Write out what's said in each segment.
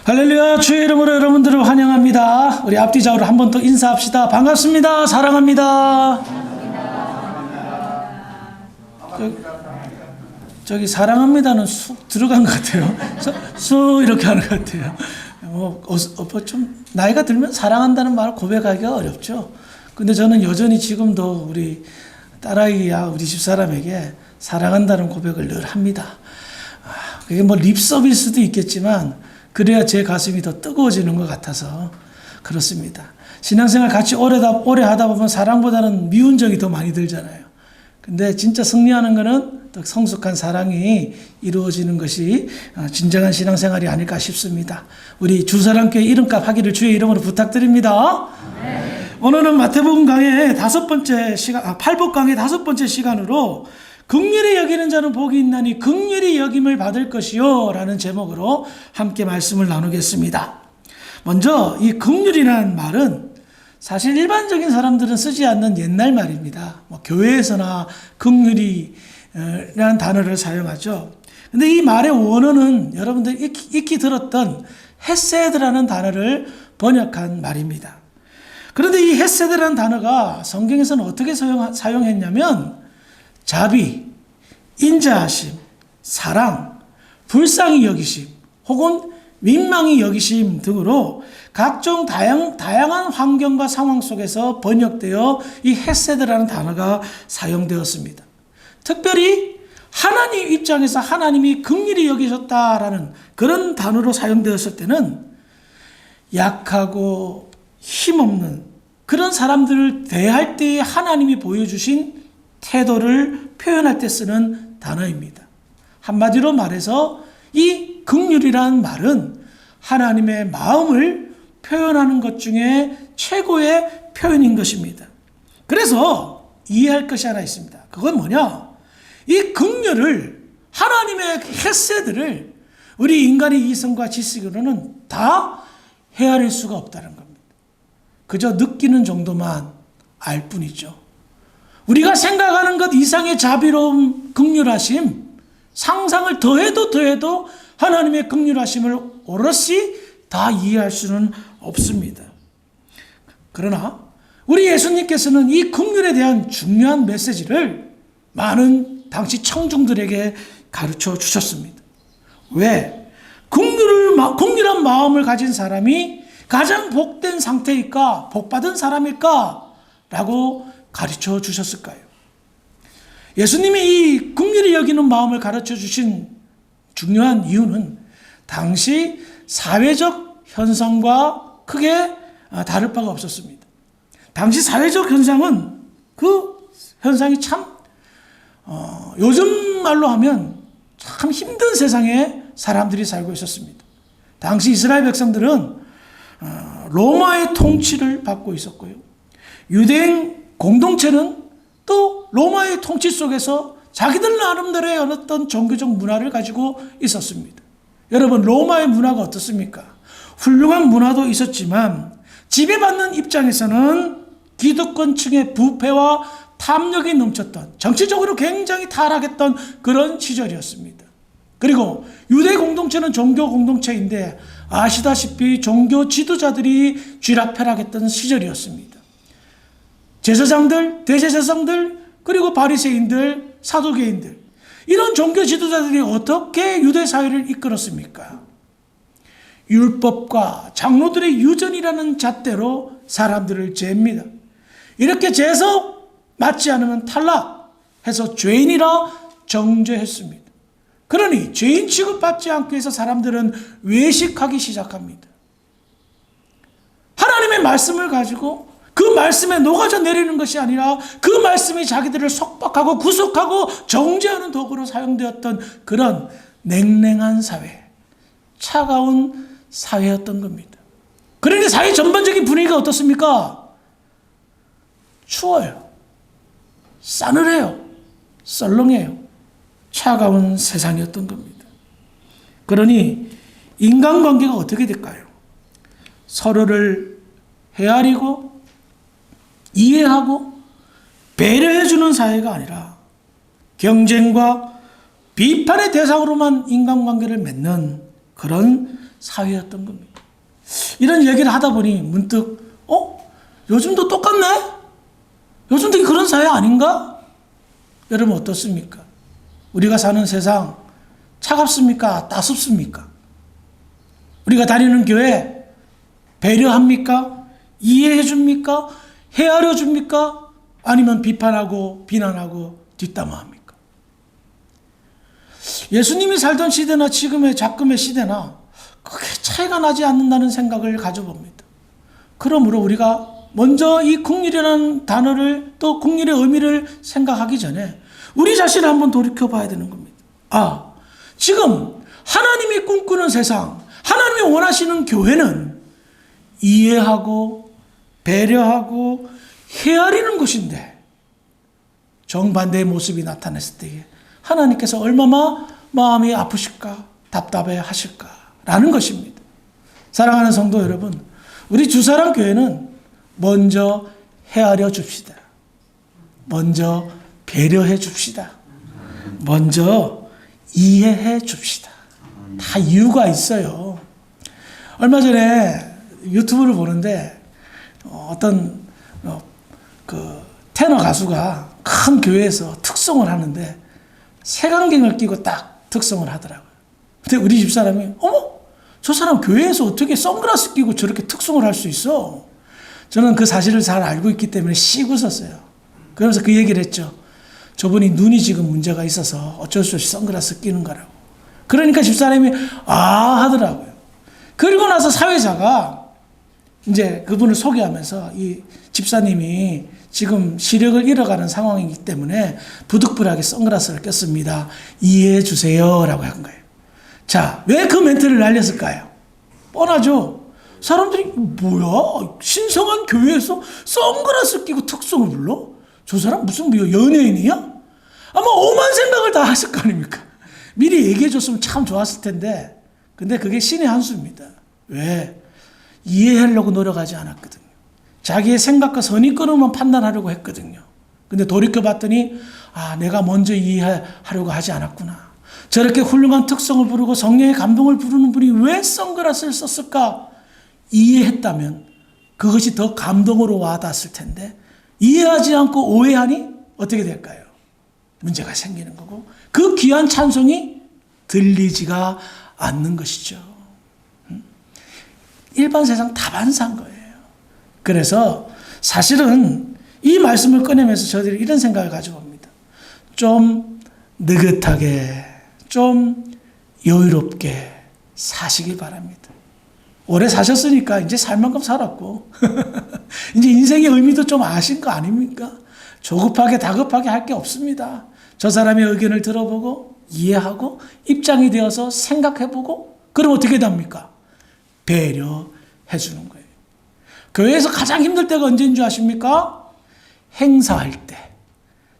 할렐루야, 주의 이름으로 여러분들을 환영합니다. 우리 앞뒤좌우로 한 번 더 인사합시다. 반갑습니다. 사랑합니다. 저기 사랑합니다는 쑥 들어간 것 같아요. 쑥 이렇게 하는 것 같아요. 좀 나이가 들면 사랑한다는 말을 고백하기가 어렵죠. 근데 저는 여전히 지금도 우리 딸아이야 우리 집사람에게 사랑한다는 고백을 늘 합니다. 그게 뭐 립 서비스도 있겠지만 그래야 제 가슴이 더 뜨거워지는 것 같아서 그렇습니다. 신앙생활 같이 오래 하다 보면 사랑보다는 미운 적이 더 많이 들잖아요. 근데 진짜 승리하는 것은 더 성숙한 사랑이 이루어지는 것이 진정한 신앙생활이 아닐까 싶습니다. 우리 주사랑교회 이름값 하기를 주의 이름으로 부탁드립니다. 네. 오늘은 마태복음 강의 8복 강의 5번째 시간으로 긍휼히 여기는 자는 복이 있나니 긍휼히 여김을 받을 것이요 라는 제목으로 함께 말씀을 나누겠습니다. 먼저 이 긍휼이라는 말은 사실 일반적인 사람들은 쓰지 않는 옛날 말입니다. 교회에서나 긍휼이라는 단어를 사용하죠. 근데 이 말의 원어는 여러분들 익히 들었던 헤세드라는 단어를 번역한 말입니다. 그런데 이 헤세드라는 단어가 성경에서는 어떻게 사용했냐면 자비, 인자하심, 사랑, 불쌍히 여기심, 혹은 민망히 여기심 등으로 각종 다양한 환경과 상황 속에서 번역되어 이 헤세드라는 단어가 사용되었습니다. 특별히 하나님 입장에서 하나님이 긍휼히 여기셨다라는 그런 단어로 사용되었을 때는 약하고 힘없는 그런 사람들을 대할 때에 하나님이 보여주신 태도를 표현할 때 쓰는 단어입니다. 한마디로 말해서 이 긍휼이라는 말은 하나님의 마음을 표현하는 것 중에 최고의 표현인 것입니다. 그래서 이해할 것이 하나 있습니다. 그건 뭐냐? 이 긍휼을 하나님의 헤세드를 우리 인간의 이성과 지식으로는 다 헤아릴 수가 없다는 겁니다. 그저 느끼는 정도만 알 뿐이죠. 우리가 생각하는 것 이상의 자비로움, 긍휼하심, 상상을 더해도 하나님의 긍휼하심을 오롯이 다 이해할 수는 없습니다. 그러나 우리 예수님께서는 이 긍휼에 대한 중요한 메시지를 많은 당시 청중들에게 가르쳐 주셨습니다. 왜? 긍휼한 마음을 가진 사람이 가장 복된 상태일까? 복받은 사람일까? 라고 가르쳐 주셨을까요? 예수님이 이 긍휼히 여기는 마음을 가르쳐 주신 중요한 이유는 당시 사회적 현상과 크게 다를 바가 없었습니다. 당시 사회적 현상은 그 현상이 참 요즘 말로 하면 참 힘든 세상에 사람들이 살고 있었습니다. 당시 이스라엘 백성들은 로마의 통치를 받고 있었고요. 유대인 공동체는 또 로마의 통치 속에서 자기들 나름대로의 어떤 종교적 문화를 가지고 있었습니다. 여러분, 로마의 문화가 어떻습니까? 훌륭한 문화도 있었지만 지배받는 입장에서는 기득권층의 부패와 탐욕이 넘쳤던, 정치적으로 굉장히 타락했던 그런 시절이었습니다. 그리고 유대 공동체는 종교 공동체인데 아시다시피 종교 지도자들이 쥐락펴락했던 시절이었습니다. 제사장들, 대제사장들, 그리고 바리새인들, 사두개인들, 이런 종교 지도자들이 어떻게 유대 사회를 이끌었습니까? 율법과 장로들의 유전이라는 잣대로 사람들을 죄입니다. 이렇게 죄서 맞지 않으면 탈락해서 죄인이라 정죄했습니다. 그러니 죄인 취급받지 않기 위해서 사람들은 외식하기 시작합니다. 하나님의 말씀을 가지고 그 말씀에 녹아져 내리는 것이 아니라 그 말씀이 자기들을 속박하고 구속하고 정죄하는 도구로 사용되었던 그런 냉랭한 사회, 차가운 사회였던 겁니다. 그런데 사회 전반적인 분위기가 어떻습니까? 추워요. 싸늘해요. 썰렁해요. 차가운 세상이었던 겁니다. 그러니 인간관계가 어떻게 될까요? 서로를 헤아리고 이해하고 배려해주는 사회가 아니라 경쟁과 비판의 대상으로만 인간관계를 맺는 그런 사회였던 겁니다. 이런 얘기를 하다 보니 문득 요즘도 똑같네? 요즘도 그런 사회 아닌가? 여러분 어떻습니까? 우리가 사는 세상 차갑습니까? 따숩습니까? 우리가 다니는 교회 배려합니까? 이해해 줍니까? 헤아려 줍니까? 아니면 비판하고 비난하고 뒷담화합니까? 예수님이 살던 시대나 지금의 작금의 시대나 크게 차이가 나지 않는다는 생각을 가져봅니다. 그러므로 우리가 먼저 이 긍휼이라는 단어를 또 긍휼의 의미를 생각하기 전에 우리 자신을 한번 돌이켜 봐야 되는 겁니다. 지금 하나님이 꿈꾸는 세상, 하나님이 원하시는 교회는 이해하고 배려하고 헤아리는 것인데 정반대의 모습이 나타났을 때에 하나님께서 얼마나 마음이 아프실까, 답답해 하실까라는 것입니다. 사랑하는 성도 여러분, 우리 주사랑 교회는 먼저 헤아려 줍시다. 먼저 배려해 줍시다. 먼저 이해해 줍시다. 다 이유가 있어요. 얼마 전에 유튜브를 보는데 어떤 그 테너 가수가 큰 교회에서 특송을 하는데 색안경을 끼고 딱 특송을 하더라고요. 근데 우리 집사람이 저 사람 교회에서 어떻게 선글라스 끼고 저렇게 특송을 할 수 있어? 저는 그 사실을 잘 알고 있기 때문에 씩 웃었어요. 그러면서 그 얘기를 했죠. 저분이 눈이 지금 문제가 있어서 어쩔 수 없이 선글라스 끼는 거라고. 그러니까 집사람이 하더라고요. 그리고 나서 사회자가 이제 그분을 소개하면서 이 집사님이 지금 시력을 잃어가는 상황이기 때문에 부득불하게 선글라스를 꼈습니다. 이해해 주세요 라고 한 거예요. 자, 왜 그 멘트를 날렸을까요? 뻔하죠. 사람들이 뭐야? 신성한 교회에서 선글라스 끼고 특송을 불러? 저 사람 무슨 연예인이야? 아마 오만 생각을 다 하실 거 아닙니까? 미리 얘기해 줬으면 참 좋았을 텐데 근데 그게 신의 한 수입니다. 왜? 이해하려고 노력하지 않았거든요. 자기의 생각과 선입견으로만 판단하려고 했거든요. 근데 돌이켜봤더니 내가 먼저 이해하려고 하지 않았구나. 저렇게 훌륭한 특성을 부르고 성령의 감동을 부르는 분이 왜 선글라스를 썼을까? 이해했다면 그것이 더 감동으로 와닿았을 텐데 이해하지 않고 오해하니 어떻게 될까요? 문제가 생기는 거고 그 귀한 찬송이 들리지가 않는 것이죠. 일반 세상 다반사인 거예요. 그래서 사실은 이 말씀을 꺼내면서 저들이 이런 생각을 가져봅니다. 좀 느긋하게 좀 여유롭게 사시기 바랍니다. 오래 사셨으니까 이제 살 만큼 살았고 이제 인생의 의미도 좀 아신 거 아닙니까? 조급하게 다급하게 할 게 없습니다. 저 사람의 의견을 들어보고 이해하고 입장이 되어서 생각해보고 그럼 어떻게 됩니까? 배려해 주는 거예요. 교회에서 가장 힘들 때가 언제인 줄 아십니까? 행사할 때,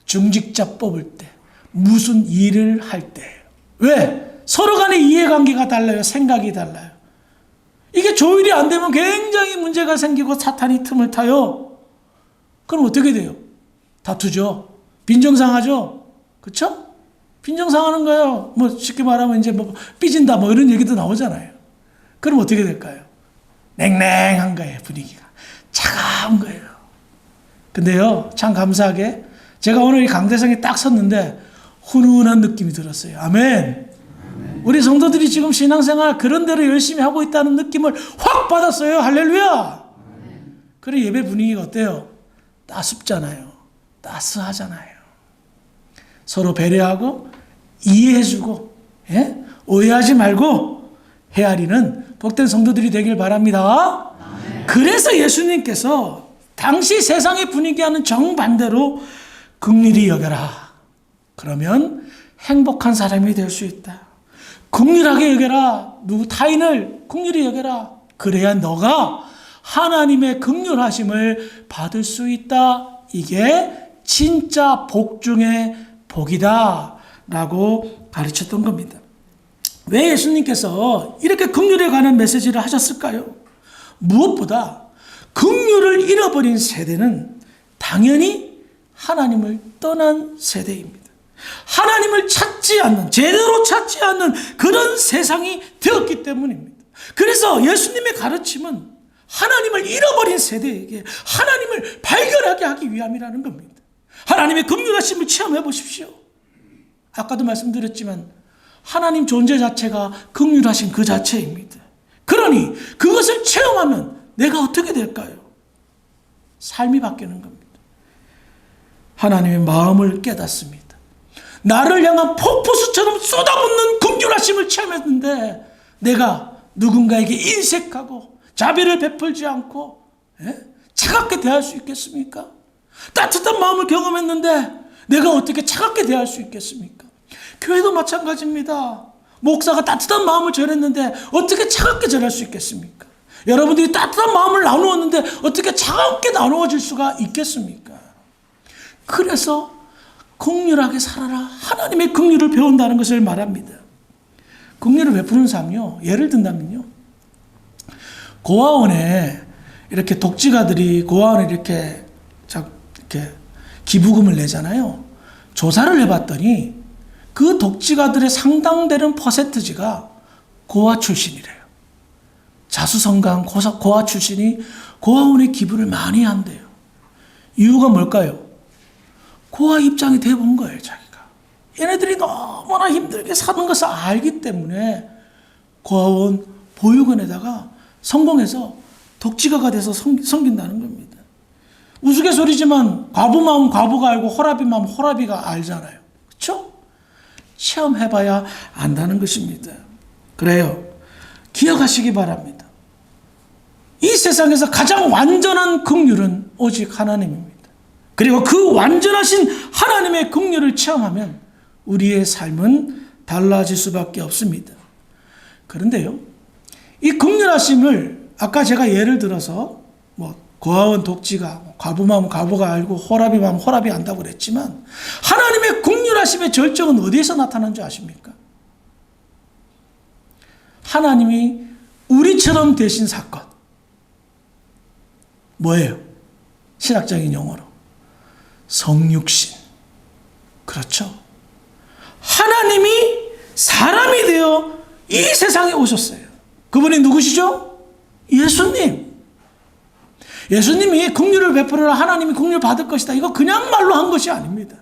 중직자 뽑을 때, 무슨 일을 할 때예요. 왜? 서로 간의 이해관계가 달라요. 생각이 달라요. 이게 조율이 안 되면 굉장히 문제가 생기고 사탄이 틈을 타요. 그럼 어떻게 돼요? 다투죠. 빈정상하죠. 그렇죠? 빈정상하는 거예요. 쉽게 말하면 이제 삐진다 이런 얘기도 나오잖아요. 그럼 어떻게 될까요? 냉랭한 거예요. 분위기가. 차가운 거예요. 근데요, 참 감사하게 제가 오늘 이 강대상에 딱 섰는데 훈훈한 느낌이 들었어요. 아멘. 우리 성도들이 지금 신앙생활 그런 대로 열심히 하고 있다는 느낌을 확 받았어요. 할렐루야. 그래 예배 분위기가 어때요? 따숩잖아요. 따스하잖아요. 서로 배려하고 이해해주고 오해하지 말고 헤아리는 복된 성도들이 되길 바랍니다. 그래서 예수님께서 당시 세상의 분위기와는 정반대로 긍휼히 여겨라. 그러면 행복한 사람이 될 수 있다. 긍휼하게 여겨라. 타인을 긍휼히 여겨라. 그래야 너가 하나님의 긍휼하심을 받을 수 있다. 이게 진짜 복 중의 복이다 라고 가르쳤던 겁니다. 왜 예수님께서 이렇게 긍휼에 관한 메시지를 하셨을까요? 무엇보다 긍휼을 잃어버린 세대는 당연히 하나님을 떠난 세대입니다. 하나님을 찾지 않는, 제대로 찾지 않는 그런 세상이 되었기 때문입니다. 그래서 예수님의 가르침은 하나님을 잃어버린 세대에게 하나님을 발견하게 하기 위함이라는 겁니다. 하나님의 긍휼하심을 체험해 보십시오. 아까도 말씀드렸지만 하나님 존재 자체가 긍휼하신 그 자체입니다. 그러니 그것을 체험하면 내가 어떻게 될까요? 삶이 바뀌는 겁니다. 하나님의 마음을 깨닫습니다. 나를 향한 폭포수처럼 쏟아붓는 긍휼하심을 체험했는데 내가 누군가에게 인색하고 자비를 베풀지 않고 차갑게 대할 수 있겠습니까? 따뜻한 마음을 경험했는데 내가 어떻게 차갑게 대할 수 있겠습니까? 교회도 마찬가지입니다. 목사가 따뜻한 마음을 전했는데 어떻게 차갑게 전할 수 있겠습니까? 여러분들이 따뜻한 마음을 나누었는데 어떻게 차갑게 나누어질 수가 있겠습니까? 그래서 긍휼하게 살아라. 하나님의 긍휼을 배운다는 것을 말합니다. 긍휼을 베푸는 삶이요. 예를 든다면요. 고아원에 이렇게 독지가들이 고아원에 이렇게 기부금을 내잖아요. 조사를 해봤더니 그 독지가들의 상당되는 퍼센트지가 고아 출신이래요. 자수성가한 고아 출신이 고아원에 기부를 많이 한대요. 이유가 뭘까요? 고아 입장이 돼본 거예요, 자기가. 얘네들이 너무나 힘들게 사는 것을 알기 때문에 고아원 보육원에다가 성공해서 독지가가 돼서 섬긴다는 겁니다. 우스갯소리지만 과부 마음 과부가 알고 호라비 마음 호라비가 알잖아요. 그렇죠? 체험해봐야 안다는 것입니다. 그래요. 기억하시기 바랍니다. 이 세상에서 가장 완전한 긍휼은 오직 하나님입니다. 그리고 그 완전하신 하나님의 긍휼을 체험하면 우리의 삶은 달라질 수밖에 없습니다. 그런데요, 이 긍휼하심을 아까 제가 예를 들어서 고아원 독지가 과부 마음 과부가 알고 호라비 마음 호라비 안다고 그랬지만 하나님의 긍휼하심의 절정은 어디에서 나타나는 줄 아십니까? 하나님이 우리처럼 되신 사건. 뭐예요? 신학적인 용어로 성육신. 그렇죠? 하나님이 사람이 되어 이 세상에 오셨어요. 그분이 누구시죠? 예수님. 예수님이 긍휼을 베풀어라 하나님이 긍휼 받을 것이다. 이거 그냥 말로 한 것이 아닙니다.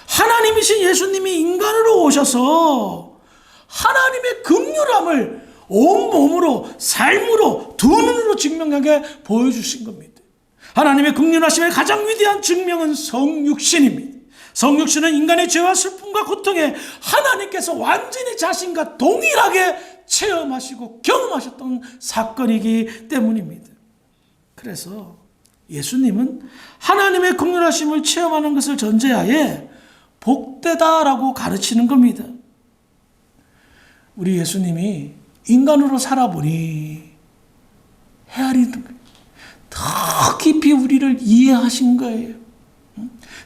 하나님이신 예수님이 인간으로 오셔서 하나님의 긍휼함을 온몸으로 삶으로 두 눈으로 증명하게 보여주신 겁니다. 하나님의 긍휼하심의 가장 위대한 증명은 성육신입니다. 성육신은 인간의 죄와 슬픔과 고통에 하나님께서 완전히 자신과 동일하게 체험하시고 경험하셨던 사건이기 때문입니다. 그래서 예수님은 하나님의 긍휼하심을 체험하는 것을 전제하에 복되다라고 가르치는 겁니다. 우리 예수님이 인간으로 살아보니 헤아리는 거예요. 더 깊이 우리를 이해하신 거예요.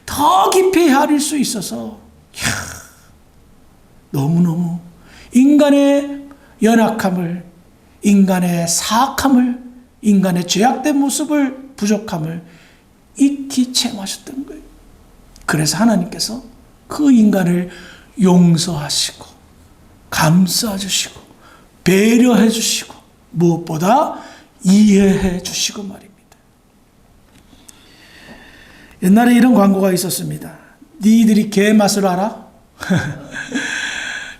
더 깊이 헤아릴 수 있어서 너무너무 인간의 연약함을, 인간의 사악함을, 인간의 죄악된 모습을, 부족함을 익히 체험하셨던 거예요. 그래서 하나님께서 그 인간을 용서하시고 감싸 주시고 배려해 주시고 무엇보다 이해해 주시고 말입니다. 옛날에 이런 광고가 있었습니다. 니들이 개 맛을 알아?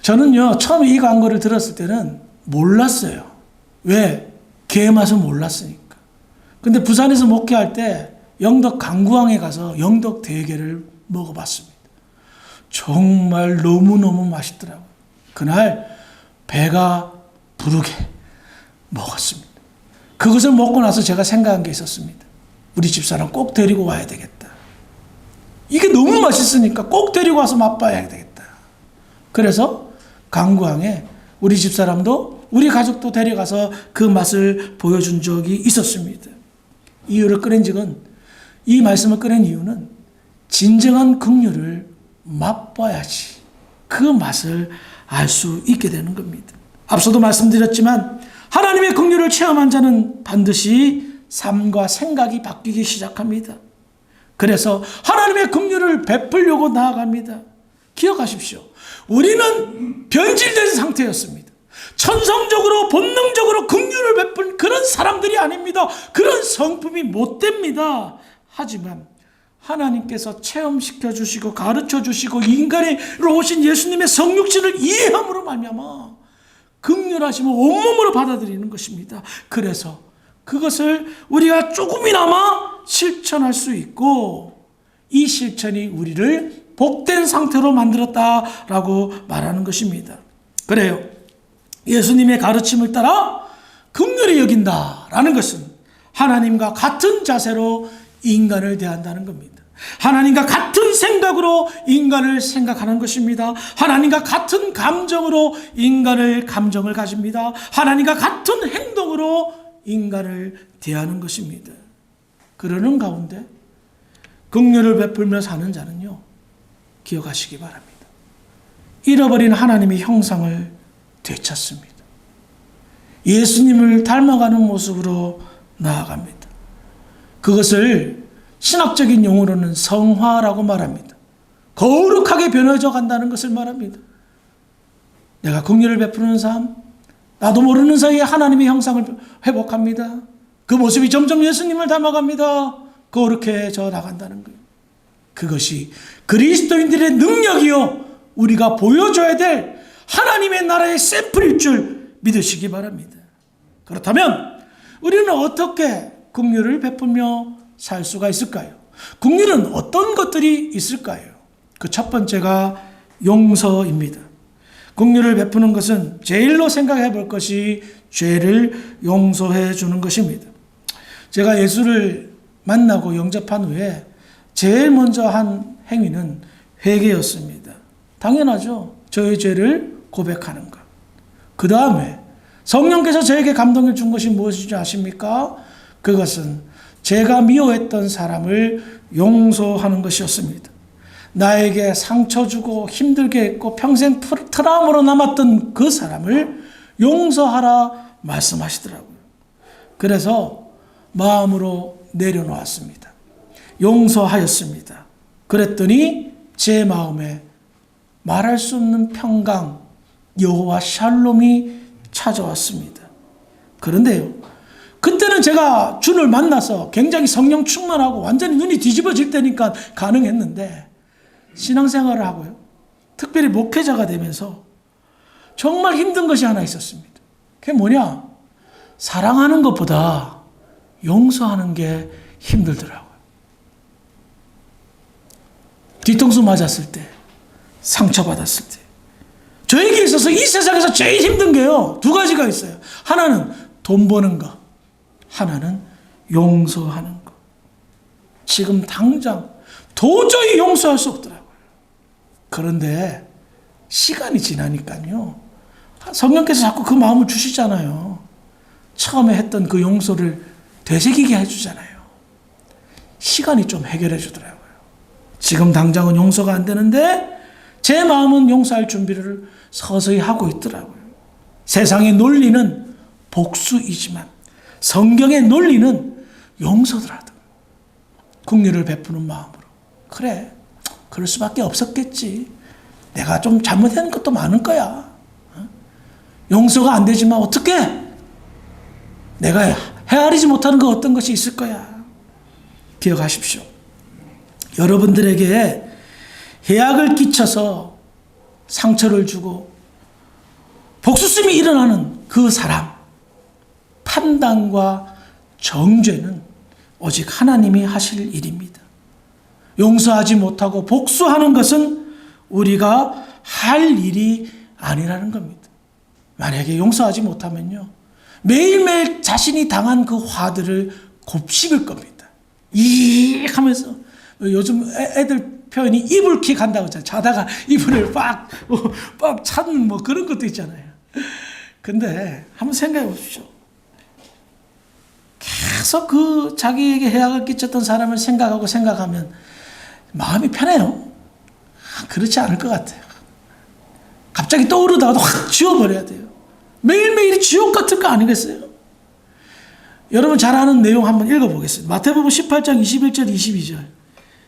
저는요, 처음에 이 광고를 들었을 때는 몰랐어요. 왜? 개 맛을 몰랐으니까. 근데 부산에서 목회할 때 영덕 강구항에 가서 영덕 대게를 먹어봤습니다. 정말 너무너무 맛있더라고요. 그날 배가 부르게 먹었습니다. 그것을 먹고 나서 제가 생각한 게 있었습니다. 우리 집사람 꼭 데리고 와야 되겠다. 이게 너무 맛있으니까 꼭 데리고 와서 맛봐야 되겠다. 그래서 강구항에 우리 집사람도 우리 가족도 데려가서 그 맛을 보여준 적이 있었습니다. 이유를 꺼낸 적은, 이 말씀을 꺼낸 이유는 진정한 긍휼을 맛봐야지 그 맛을 알 수 있게 되는 겁니다. 앞서도 말씀드렸지만 하나님의 긍휼을 체험한 자는 반드시 삶과 생각이 바뀌기 시작합니다. 그래서 하나님의 긍휼을 베풀려고 나아갑니다. 기억하십시오. 우리는 변질된 상태였습니다. 천성적으로 본능적으로 긍휼을 베푼 그런 사람들이 아닙니다. 그런 성품이 못 됩니다. 하지만 하나님께서 체험시켜 주시고 가르쳐 주시고 인간으로 오신 예수님의 성육신을 이해함으로 말미암아 긍휼하심을 온몸으로 받아들이는 것입니다. 그래서 그것을 우리가 조금이나마 실천할 수 있고 이 실천이 우리를 복된 상태로 만들었다라고 말하는 것입니다. 그래요. 예수님의 가르침을 따라 긍휼히 여긴다라는 것은 하나님과 같은 자세로 인간을 대한다는 겁니다. 하나님과 같은 생각으로 인간을 생각하는 것입니다. 하나님과 같은 감정으로 감정을 가집니다. 하나님과 같은 행동으로 인간을 대하는 것입니다. 그러는 가운데 긍휼을 베풀며 사는 자는요, 기억하시기 바랍니다. 잃어버린 하나님의 형상을 되찾습니다. 예수님을 닮아가는 모습으로 나아갑니다. 그것을 신학적인 용어로는 성화라고 말합니다. 거룩하게 변해져 간다는 것을 말합니다. 내가 긍휼을 베푸는 삶, 나도 모르는 사이에 하나님의 형상을 회복합니다. 그 모습이 점점 예수님을 닮아갑니다. 거룩해져 나간다는 거예요. 그것이 그리스도인들의 능력이요, 우리가 보여줘야 될 하나님의 나라의 샘플일 줄 믿으시기 바랍니다. 그렇다면 우리는 어떻게 긍휼을 베풀며 살 수가 있을까요? 긍휼은 어떤 것들이 있을까요? 그 첫 번째가 용서입니다. 긍휼을 베푸는 것은 제일로 생각해 볼 것이 죄를 용서해 주는 것입니다. 제가 예수를 만나고 영접한 후에 제일 먼저 한 행위는 회개였습니다. 당연하죠. 저의 죄를 고백하는 것. 그 다음에 성령께서 저에게 감동을 준 것이 무엇인지 아십니까? 그것은 제가 미워했던 사람을 용서하는 것이었습니다. 나에게 상처 주고 힘들게 했고 평생 트라우마로 남았던 그 사람을 용서하라 말씀하시더라고요. 그래서 마음으로 내려놓았습니다. 용서하였습니다. 그랬더니 제 마음에 말할 수 없는 평강, 여호와 샬롬이 찾아왔습니다. 그런데요, 그때는 제가 주를 만나서 굉장히 성령 충만하고 완전히 눈이 뒤집어질 때니까 가능했는데, 신앙생활을 하고요, 특별히 목회자가 되면서 정말 힘든 것이 하나 있었습니다. 그게 뭐냐? 사랑하는 것보다 용서하는 게 힘들더라고요. 뒤통수 맞았을 때, 상처받았을 때, 저에게 있어서 이 세상에서 제일 힘든 게요, 두 가지가 있어요. 하나는 돈 버는 거, 하나는 용서하는 거. 지금 당장 도저히 용서할 수 없더라고요. 그런데 시간이 지나니까요, 성령께서 자꾸 그 마음을 주시잖아요. 처음에 했던 그 용서를 되새기게 해주잖아요. 시간이 좀 해결해 주더라고요. 지금 당장은 용서가 안 되는데 제 마음은 용서할 준비를 서서히 하고 있더라고요. 세상의 논리는 복수이지만 성경의 논리는 용서더라고요. 긍휼을 베푸는 마음으로. 그래, 그럴 수밖에 없었겠지. 내가 좀 잘못한 것도 많을 거야. 용서가 안 되지만 어떻게? 내가 헤아리지 못하는 거 어떤 것이 있을 거야. 기억하십시오. 여러분들에게 해악을 끼쳐서 상처를 주고 복수심이 일어나는 그 사람, 판단과 정죄는 오직 하나님이 하실 일입니다. 용서하지 못하고 복수하는 것은 우리가 할 일이 아니라는 겁니다. 만약에 용서하지 못하면요, 매일매일 자신이 당한 그 화들을 곱씹을 겁니다. 이 하면서, 요즘 애들 표현이 이불킥 한다고 하잖아요. 자다가 이불을 빡 찾는 뭐 그런 것도 있잖아요. 근데 한번 생각해 보십시오. 계속 그 자기에게 해악을 끼쳤던 사람을 생각하면 마음이 편해요? 그렇지 않을 것 같아요. 갑자기 떠오르다가도 확 지워버려야 돼요. 매일매일이 지옥 같은 거 아니겠어요? 여러분 잘 아는 내용 한번 읽어보겠습니다. 마태복음 18장 21절 22절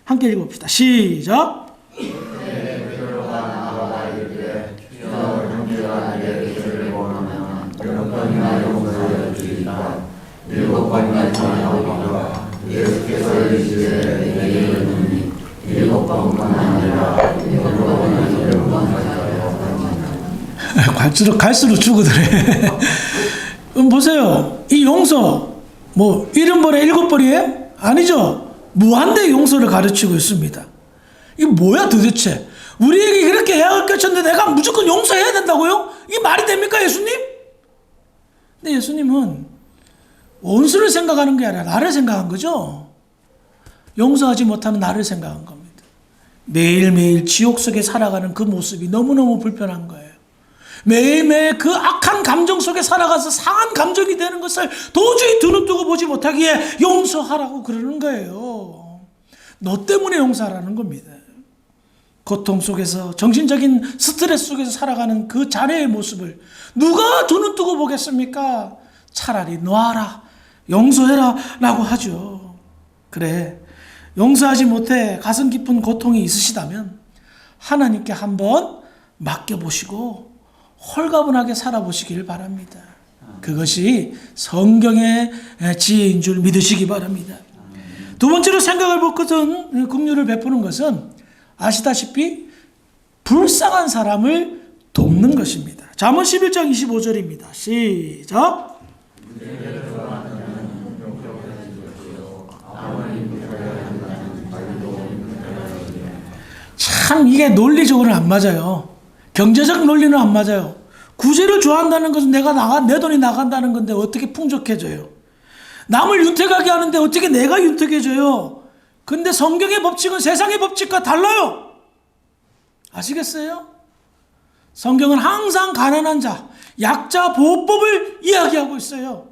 함께 읽어봅시다. 시작. 갈수록 죽어들래. 보세요. 이 용서, 뭐, 70벌에 7벌이에요? 아니죠. 무한대 용서를 가르치고 있습니다. 이게 뭐야 도대체? 우리에게 그렇게 해야 꼈쳤는데 내가 무조건 용서해야 된다고요? 이게 말이 됩니까, 예수님? 근데 예수님은 원수를 생각하는 게 아니라 나를 생각한 거죠. 용서하지 못하는 나를 생각한 겁니다. 매일매일 지옥 속에 살아가는 그 모습이 너무너무 불편한 거예요. 매일매일 그 악한 감정 속에 살아가서 상한 감정이 되는 것을 도저히 두 눈 뜨고 보지 못하기에 용서하라고 그러는 거예요. 너 때문에 용서하라는 겁니다. 고통 속에서 정신적인 스트레스 속에서 살아가는 그 자네의 모습을 누가 두 눈 뜨고 보겠습니까? 차라리 놔라, 용서해라 라고 하죠. 그래, 용서하지 못해 가슴 깊은 고통이 있으시다면 하나님께 한번 맡겨보시고 홀가분하게 살아보시길 바랍니다. 그것이 성경의 지혜인 줄 믿으시기 바랍니다. 두 번째로 생각을 볼 것은, 긍휼을 베푸는 것은 아시다시피 불쌍한 사람을 돕는 것입니다. 잠언 11장 25절입니다. 시작. 참 이게 논리적으로는 안 맞아요. 경제적 논리는 안 맞아요. 구제를 좋아한다는 것은 내 돈이 나간다는 건데 어떻게 풍족해져요? 남을 윤택하게 하는데 어떻게 내가 윤택해져요? 근데 성경의 법칙은 세상의 법칙과 달라요. 아시겠어요? 성경은 항상 가난한 자, 약자 보호법을 이야기하고 있어요.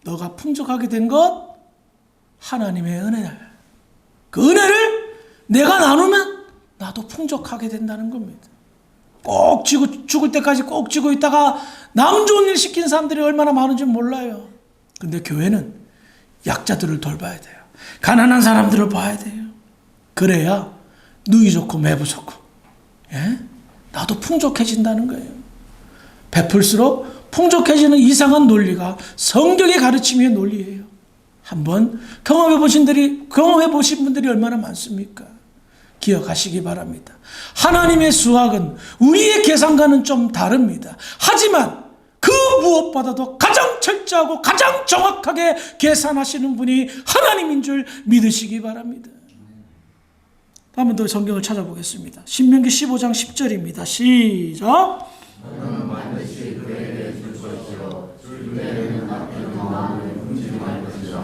너가 풍족하게 된 것 하나님의 은혜야. 그 은혜를 내가 나누면 나도 풍족하게 된다는 겁니다. 꼭 쥐고 죽을 때까지 꼭 쥐고 있다가 남 좋은 일 시킨 사람들이 얼마나 많은지 몰라요. 근데 교회는 약자들을 돌봐야 돼요. 가난한 사람들을 봐야 돼요. 그래야 누이 좋고 매부 좋고, 예? 나도 풍족해진다는 거예요. 베풀수록 풍족해지는 이상한 논리가 성경의 가르침의 논리예요. 한번 경험해 보신 분들이 얼마나 많습니까? 기억하시기 바랍니다. 하나님의 수학은 우리의 계산과는 좀 다릅니다. 하지만 그 무엇보다도 가장 철저하고 가장 정확하게 계산하시는 분이 하나님인 줄 믿으시기 바랍니다. 한 번 더 성경을 찾아보겠습니다. 신명기 15장 10절입니다. 시작. 너는 반드시 그에게 줄 것이요 줄기에는 아끼는 마음을 품지 말 것이라.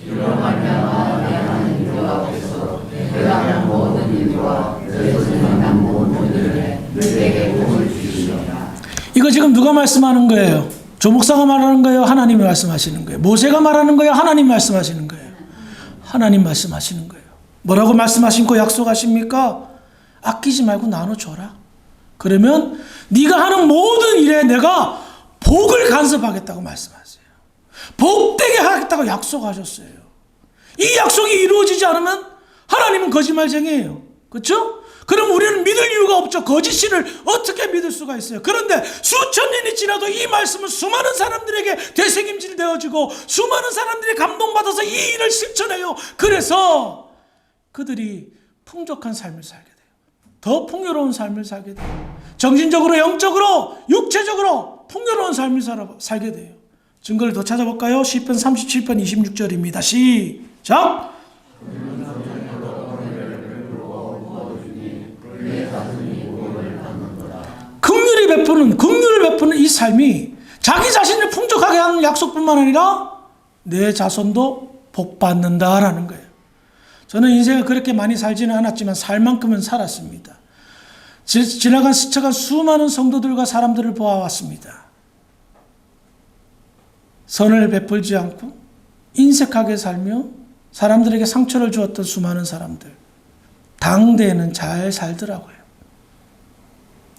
이로 말미암아 내 하나님 여호와 앞에서 내가 모든 일과 내가 행한 모든 일에 너에게 복을 주시리라. 이거 지금 누가 말씀하는 거예요? 조목사가 말하는 거예요? 하나님이 말씀하시는 거예요? 모세가 말하는 거예요? 하나님 말씀하시는 거예요? 하나님 말씀하시는 거예요. 뭐라고 말씀하시고 약속하십니까? 아끼지 말고 나눠줘라. 그러면 네가 하는 모든 일에 내가 복을 간섭하겠다고 말씀하세요. 복되게 하겠다고 약속하셨어요. 이 약속이 이루어지지 않으면 하나님은 거짓말쟁이에요. 그렇죠? 그럼 우리는 믿을 이유가 없죠. 거짓신을 어떻게 믿을 수가 있어요? 그런데 수천 년이 지나도 이 말씀은 수많은 사람들에게 되새김질 되어지고 수많은 사람들이 감동받아서 이 일을 실천해요. 그래서 그들이 풍족한 삶을 살게 돼요. 더 풍요로운 삶을 살게 돼요. 정신적으로, 영적으로, 육체적으로 풍요로운 삶을 살게 돼요. 증거를 더 찾아볼까요? 시편 37편 26절입니다. 시작! 긍휼을 베푸는 이 삶이 자기 자신을 풍족하게 하는 약속뿐만 아니라 내 자손도 복받는다라는 거예요. 저는 인생을 그렇게 많이 살지는 않았지만 살 만큼은 살았습니다. 스쳐간 수많은 성도들과 사람들을 보아왔습니다. 선을 베풀지 않고 인색하게 살며 사람들에게 상처를 주었던 수많은 사람들. 당대에는 잘 살더라고요.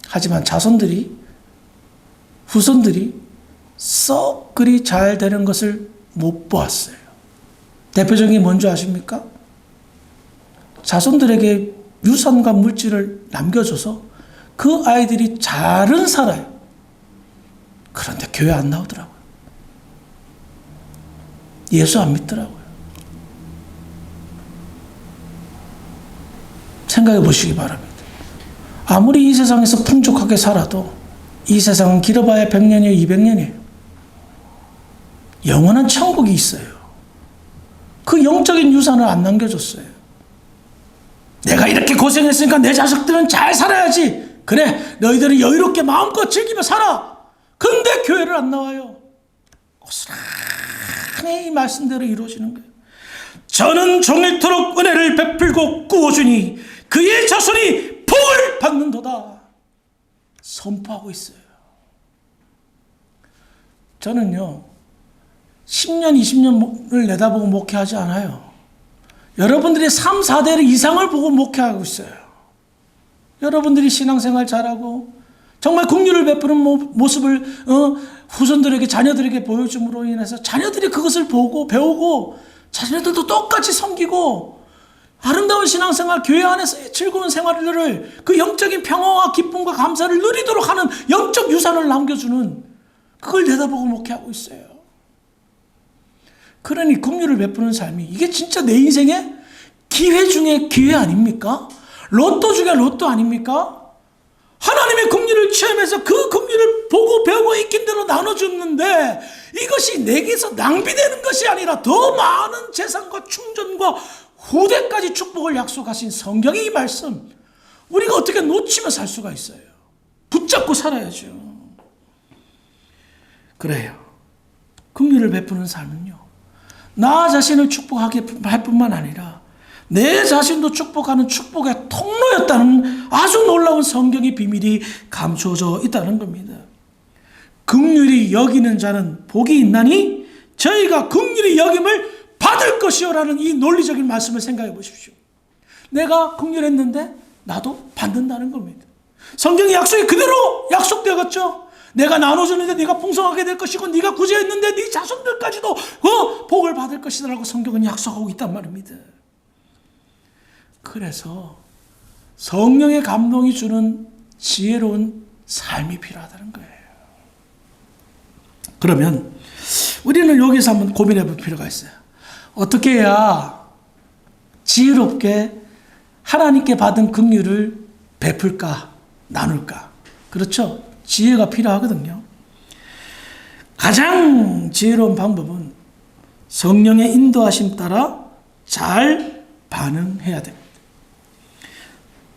하지만 후손들이 썩 그리 잘 되는 것을 못 보았어요. 대표적인 게 뭔지 아십니까? 자손들에게 유산과 물질을 남겨줘서 그 아이들이 잘은 살아요. 그런데 교회 안 나오더라고요. 예수 안 믿더라고요. 생각해 보시기 바랍니다. 아무리 이 세상에서 풍족하게 살아도 이 세상은 길어봐야 100년이에요, 200년이에요. 영원한 천국이 있어요. 그 영적인 유산을 안 남겨줬어요. 내가 이렇게 고생했으니까 내 자식들은 잘 살아야지. 그래, 너희들은 여유롭게 마음껏 즐기며 살아. 근데 교회를 안 나와요. 고스란히 이 말씀대로 이루어지는 거예요. 저는 종일토록 은혜를 베풀고 구워주니 그의 자손이 복을 받는도다. 선포하고 있어요. 저는요, 10년, 20년을 내다보고 목회하지 않아요. 여러분들이 3, 4대 이상을 보고 목회하고 있어요. 여러분들이 신앙생활 잘하고 정말 긍휼을 베푸는 모습을 후손들에게, 자녀들에게 보여줌으로 인해서 자녀들이 그것을 보고 배우고 자녀들도 똑같이 섬기고 아름다운 신앙생활, 교회 안에서의 즐거운 생활들을, 그 영적인 평화와 기쁨과 감사를 누리도록 하는 영적 유산을 남겨주는, 그걸 내다보고 목회하고 있어요. 그러니 긍휼을 베푸는 삶이, 이게 진짜 내 인생의 기회 중에 기회 아닙니까? 로또 중에 로또 아닙니까? 하나님의 긍휼을 체험해서 그 긍휼을 보고 배우고 익힌 대로 나눠줬는데 이것이 내게서 낭비되는 것이 아니라 더 많은 재산과 충전과 후대까지 축복을 약속하신 성경의 이 말씀, 우리가 어떻게 놓치며 살 수가 있어요? 붙잡고 살아야죠. 그래요. 긍휼을 베푸는 삶은요, 나 자신을 축복하게 할 뿐만 아니라 내 자신도 축복하는 축복의 통로였다는 아주 놀라운 성경의 비밀이 감춰져 있다는 겁니다. 긍휼히 여기는 자는 복이 있나니 저희가 긍휼히 여김을 받을 것이요라는 이 논리적인 말씀을 생각해 보십시오. 내가 긍휼했는데 나도 받는다는 겁니다. 성경의 약속이 그대로 약속되었죠. 내가 나눠주는데 네가 풍성하게 될 것이고 네가 구제했는데 네 자손들까지도 복을 받을 것이라고 성경은 약속하고 있단 말입니다. 그래서 성령의 감동이 주는 지혜로운 삶이 필요하다는 거예요. 그러면 우리는 여기서 한번 고민해 볼 필요가 있어요. 어떻게 해야 지혜롭게 하나님께 받은 긍휼을 베풀까, 나눌까? 그렇죠? 지혜가 필요하거든요. 가장 지혜로운 방법은 성령의 인도하심 따라 잘 반응해야 됩니다.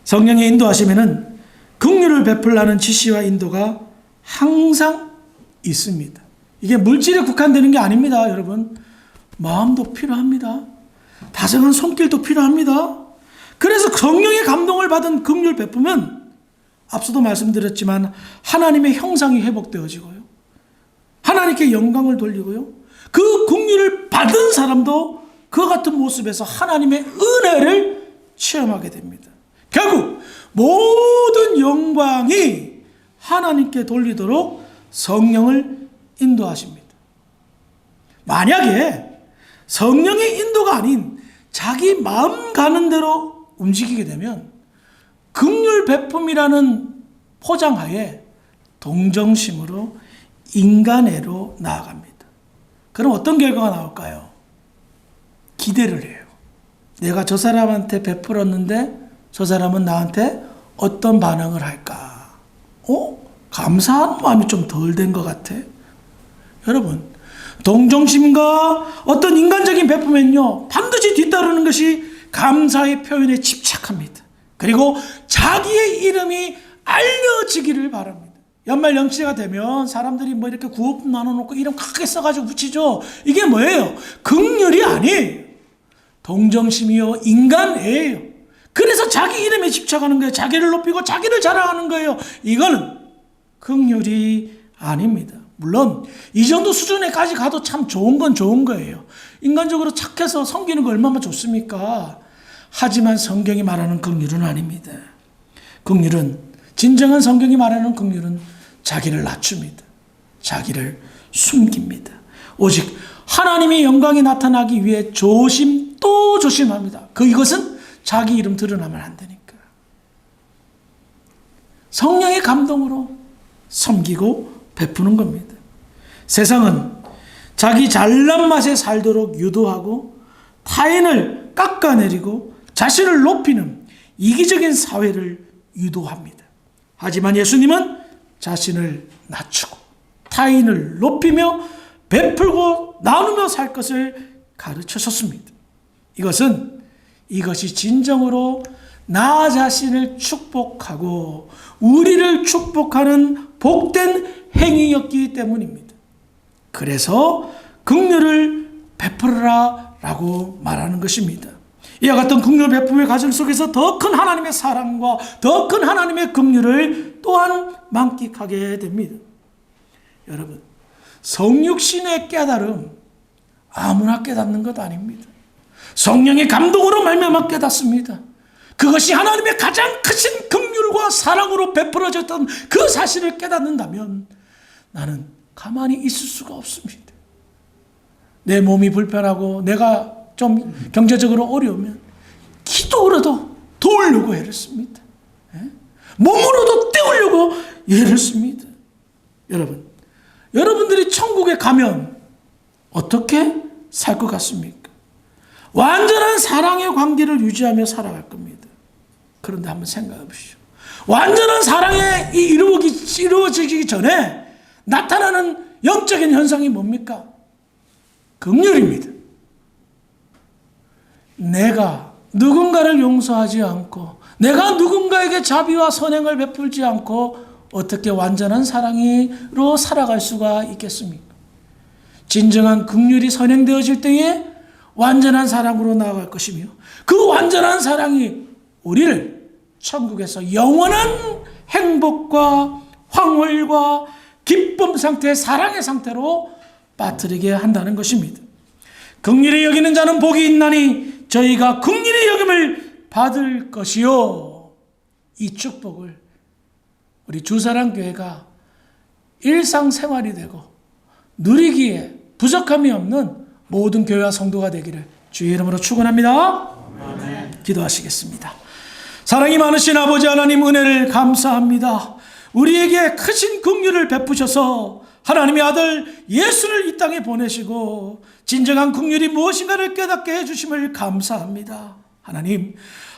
성령의 인도하심에는 긍휼을 베풀라는 지시와 인도가 항상 있습니다. 이게 물질에 국한되는 게 아닙니다, 여러분. 마음도 필요합니다. 다정한 손길도 필요합니다. 그래서 성령의 감동을 받은 긍휼 베푸면 앞서도 말씀드렸지만 하나님의 형상이 회복되어지고요, 하나님께 영광을 돌리고요, 그 긍휼을 받은 사람도 그 같은 모습에서 하나님의 은혜를 체험하게 됩니다. 결국 모든 영광이 하나님께 돌리도록 성령을 인도하십니다. 만약에 성령의 인도가 아닌 자기 마음 가는 대로 움직이게 되면 긍휼 베품이라는 포장하에 동정심으로 인간애로 나아갑니다. 그럼 어떤 결과가 나올까요? 기대를 해요. 내가 저 사람한테 베풀었는데 저 사람은 나한테 어떤 반응을 할까? 감사한 마음이 좀 덜 된 것 같아. 여러분, 동정심과 어떤 인간적인 베품은요, 반드시 뒤따르는 것이 감사의 표현에 집착합니다. 그리고 자기의 이름이 알려지기를 바랍니다. 연말 연시가 되면 사람들이 뭐 이렇게 구호품 나눠놓고 이름 크게 써가지고 붙이죠. 이게 뭐예요? 긍휼이 아니에요. 동정심이요, 인간애예요. 그래서 자기 이름에 집착하는 거예요. 자기를 높이고 자기를 자랑하는 거예요. 이거는 긍휼이 아닙니다. 물론 이 정도 수준에까지 가도 참 좋은 건 좋은 거예요. 인간적으로 착해서 섬기는 거 얼마나 좋습니까? 하지만 성경이 말하는 긍휼은 아닙니다. 긍휼은, 진정한 성경이 말하는 긍휼은 자기를 낮춥니다. 자기를 숨깁니다. 오직 하나님의 영광이 나타나기 위해 조심 또 조심합니다. 이것은 자기 이름 드러나면 안 되니까. 성령의 감동으로 섬기고 베푸는 겁니다. 세상은 자기 잘난 맛에 살도록 유도하고 타인을 깎아내리고 자신을 높이는 이기적인 사회를 유도합니다. 하지만 예수님은 자신을 낮추고 타인을 높이며 베풀고 나누며 살 것을 가르치셨습니다. 이것이 진정으로 나 자신을 축복하고 우리를 축복하는 복된 행위였기 때문입니다. 그래서 긍휼을 베풀어라 라고 말하는 것입니다. 이와 같은 긍휼 베품의 과정 속에서 더 큰 하나님의 사랑과 더 큰 하나님의 긍휼을 또한 만끽하게 됩니다. 여러분, 성육신의 깨달음 아무나 깨닫는 것 아닙니다. 성령의 감동으로 말미암아 깨닫습니다. 그것이 하나님의 가장 크신 긍휼과 사랑으로 베풀어졌던 그 사실을 깨닫는다면 나는 가만히 있을 수가 없습니다. 내 몸이 불편하고 내가 좀 경제적으로 어려우면 기도로도 도우려고 애를 씁니다. 몸으로도 때우려고 애를 씁니다. 여러분들이 천국에 가면 어떻게 살 것 같습니까? 완전한 사랑의 관계를 유지하며 살아갈 겁니다. 그런데 한번 생각해 보시죠. 완전한 사랑이 이루어지기 전에 나타나는 영적인 현상이 뭡니까? 긍휼입니다. 내가 누군가를 용서하지 않고 내가 누군가에게 자비와 선행을 베풀지 않고 어떻게 완전한 사랑으로 살아갈 수가 있겠습니까? 진정한 긍휼이 선행되어질 때에 완전한 사랑으로 나아갈 것이며 그 완전한 사랑이 우리를 천국에서 영원한 행복과 황홀과 기쁨 상태의 사랑의 상태로 빠뜨리게 한다는 것입니다. 긍휼히 여기는 자는 복이 있나니 저희가 긍휼히 여김을 받을 것이요. 이 축복을 우리 주사랑교회가 일상생활이 되고 누리기에 부족함이 없는 모든 교회와 성도가 되기를 주의 이름으로 축원합니다. 아멘. 기도하시겠습니다. 사랑이 많으신 아버지 하나님 은혜를 감사합니다. 우리에게 크신 긍휼을 베푸셔서 하나님의 아들 예수를 이 땅에 보내시고 진정한 긍휼이 무엇인가를 깨닫게 해주심을 감사합니다.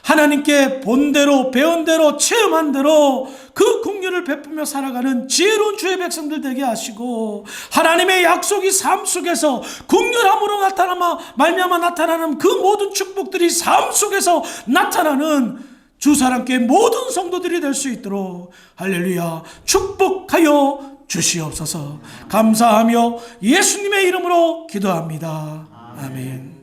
하나님께 본 대로 배운 대로 체험한 대로 그 긍휼을 베푸며 살아가는 지혜로운 주의 백성들 되게 하시고 하나님의 약속이 삶 속에서 긍휼함으로 말미암아 나타나는 그 모든 축복들이 삶 속에서 나타나는 주사랑교회 모든 성도들이 될 수 있도록 할렐루야 축복하여 주시옵소서. 감사하며 예수님의 이름으로 기도합니다. 아멘.